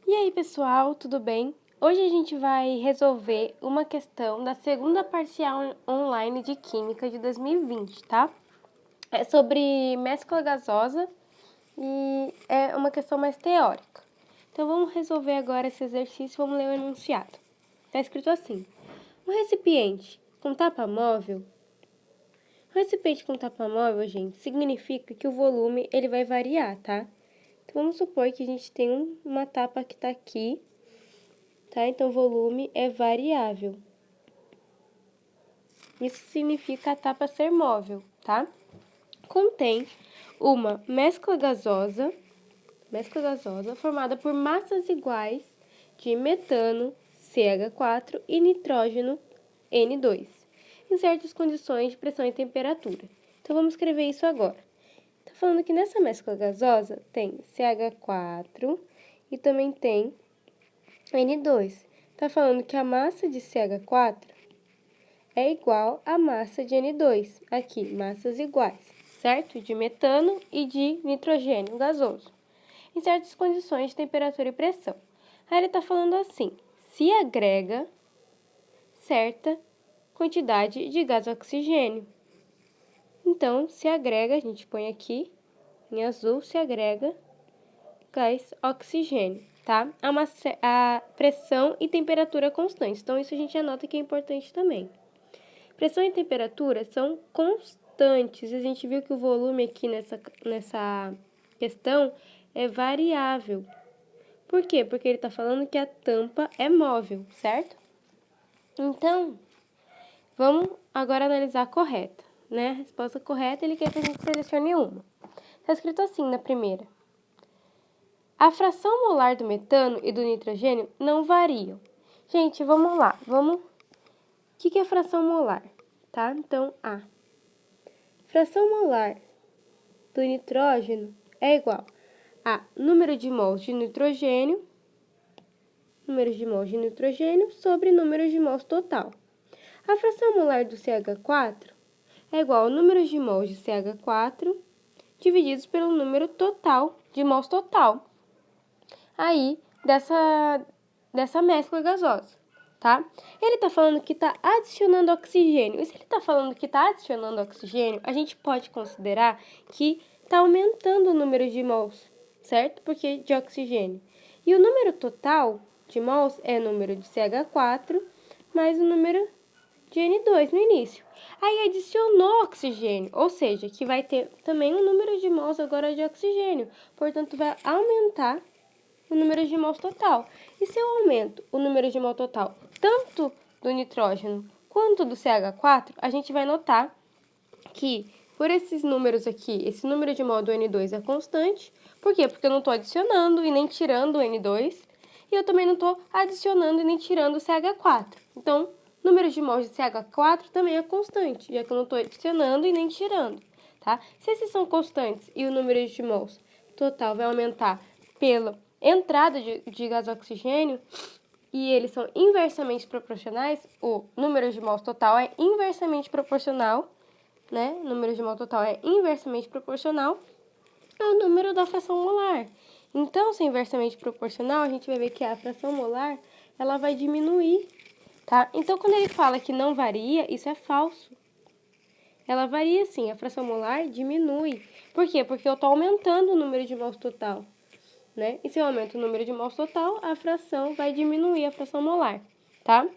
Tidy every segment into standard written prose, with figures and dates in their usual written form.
E aí, pessoal, tudo bem? Hoje a gente vai resolver uma questão da segunda parcial online de Química de 2020, tá? É sobre mescla gasosa e é uma questão mais teórica. Então, vamos resolver agora esse exercício, vamos ler o enunciado. Tá escrito assim: um recipiente com tapa móvel... Um recipiente com tapa móvel, gente, significa que o volume ele vai variar, tá? Então, vamos supor que a gente tem uma tapa que tá aqui, tá? Então, o volume é variável. Isso significa a tapa ser móvel, tá? Contém uma mescla gasosa formada por massas iguais de metano, CH4, e nitrógeno, N2, em certas condições de pressão e temperatura. Então, vamos escrever isso agora. Tá falando que nessa mescla gasosa tem CH4 e também tem N2. Tá falando que a massa de CH4 é igual à massa de N2. Aqui, massas iguais, certo? De metano e de nitrogênio gasoso, em certas condições de temperatura e pressão. Aí ele tá falando assim: se agrega certa quantidade de gás oxigênio. Então, se agrega, a gente põe aqui em azul, se agrega gás oxigênio, tá? A pressão e temperatura constantes. Então, isso a gente anota que é importante também. Pressão e temperatura são constantes. A gente viu que o volume aqui nessa questão é variável. Por quê? Porque ele está falando que a tampa é móvel, certo? Então, vamos agora analisar a correta, né? A resposta correta, ele quer que a gente selecione uma. Está escrito assim na primeira: a fração molar do metano e do nitrogênio não variam. Gente, vamos lá. O que é fração molar? Tá? Então, A. Fração molar do nitrógeno é igual a número de mols de nitrogênio sobre número de mols total. A fração molar do CH4 é igual ao número de mols de CH4 divididos pelo número total de mols total aí dessa mescla gasosa, tá? Ele está falando que está adicionando oxigênio. E se ele está falando que está adicionando oxigênio, a gente pode considerar que está aumentando o número de mols, certo? Porque de oxigênio. E o número total de mols é o número de CH4 mais o número de N2 no início. Aí adicionou oxigênio, ou seja, que vai ter também um número de mols agora de oxigênio. Portanto, vai aumentar o número de mols total. E se eu aumento o número de mol total tanto do nitrógeno quanto do CH4, a gente vai notar que por esses números aqui, esse número de mol do N2 é constante. Por quê? Porque eu não estou adicionando e nem tirando o N2. E eu também não estou adicionando e nem tirando o CH4. Então, o número de mols de CH4 também é constante, já que eu não estou adicionando e nem tirando, tá? Se esses são constantes e o número de mols total vai aumentar pela entrada de gás oxigênio, e eles são inversamente proporcionais, o número de mols total é inversamente proporcional, né? O número de mol total é inversamente proporcional ao número da fração molar. Então, se é inversamente proporcional, a gente vai ver que a fração molar, ela vai diminuir, tá? Então, quando ele fala que não varia, isso é falso. Ela varia sim, a fração molar diminui. Por quê? Porque eu estou aumentando o número de mols total, né? E se eu aumento o número de mols total, a fração vai diminuir a fração molar, tá?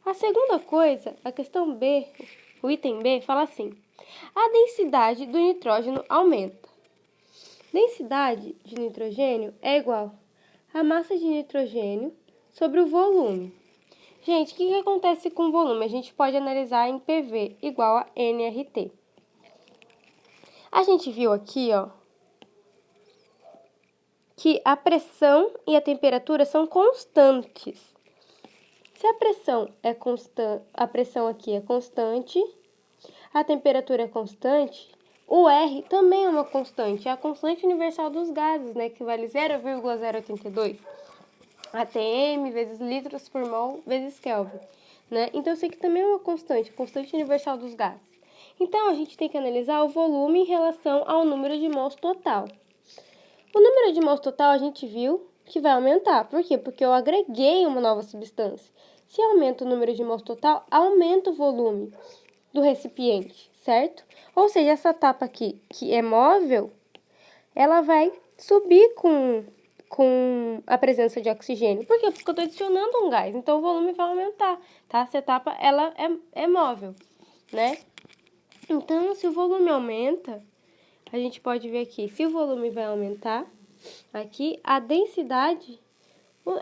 A segunda coisa, a questão B, o item B, fala assim: a densidade do nitrógeno aumenta. Densidade de nitrogênio é igual à massa de nitrogênio sobre o volume. Gente, o que acontece com o volume? A gente pode analisar em PV igual a nRT. A gente viu aqui, ó, que a pressão e a temperatura são constantes. Se a pressão é constante, a pressão aqui é constante, a temperatura é constante, o R também é uma constante, é a constante universal dos gases, né, que vale 0,082 atm vezes litros por mol vezes Kelvin, né? Então, isso aqui também é uma constante, constante universal dos gases. Então, a gente tem que analisar o volume em relação ao número de mols total. O número de mols total a gente viu que vai aumentar. Por quê? Porque eu agreguei uma nova substância. Se aumenta o número de mols total, aumenta o volume do recipiente, certo? Ou seja, essa tapa aqui, que é móvel, ela vai subir com a presença de oxigênio. Por quê? Porque eu estou adicionando um gás, então o volume vai aumentar, tá? Essa etapa, ela é móvel, né? Então, se o volume aumenta, a gente pode ver aqui, se o volume vai aumentar, aqui a densidade,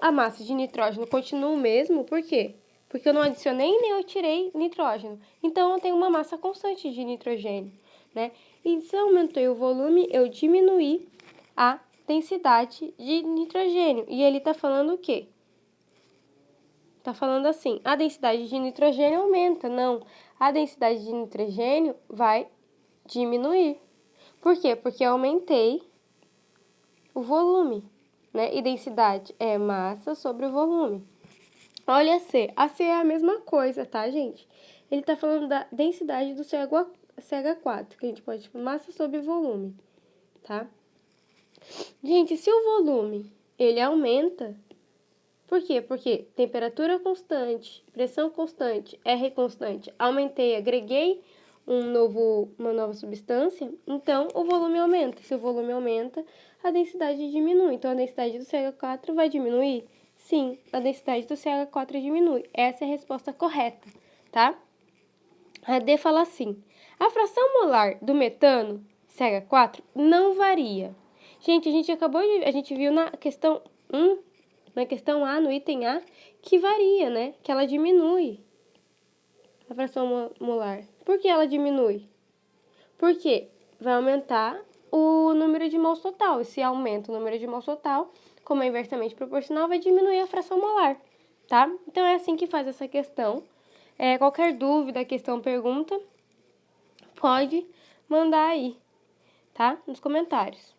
a massa de nitrógeno continua o mesmo, por quê? Porque eu não adicionei nem eu tirei nitrógeno. Então, eu tenho uma massa constante de nitrogênio, né? E se eu aumentei o volume, eu diminuí a densidade de nitrogênio. E ele está falando o quê? Está falando assim, a densidade de nitrogênio aumenta. Não, a densidade de nitrogênio vai diminuir. Por quê? Porque eu aumentei o volume, né? E densidade é massa sobre o volume. Olha a C. A C é a mesma coisa, tá, gente? Ele está falando da densidade do CH4, que a gente pode chamar massa sobre volume, tá? Gente, se o volume, ele aumenta, por quê? Porque temperatura constante, pressão constante, R constante, aumentei, agreguei uma nova substância, então o volume aumenta. Se o volume aumenta, a densidade diminui. Então, a densidade do CH4 vai diminuir? Sim, a densidade do CH4 diminui. Essa é a resposta correta, tá? A D fala assim, a fração molar do metano, CH4, não varia. Gente, a gente viu na questão 1, na questão A, no item A, que varia, né? Que ela diminui a fração molar. Por que ela diminui? Porque vai aumentar o número de mols total. E se aumenta o número de mols total, como é inversamente proporcional, vai diminuir a fração molar, tá? Então, é assim que faz essa questão. Qualquer dúvida, questão, pergunta, pode mandar aí, tá? Nos comentários.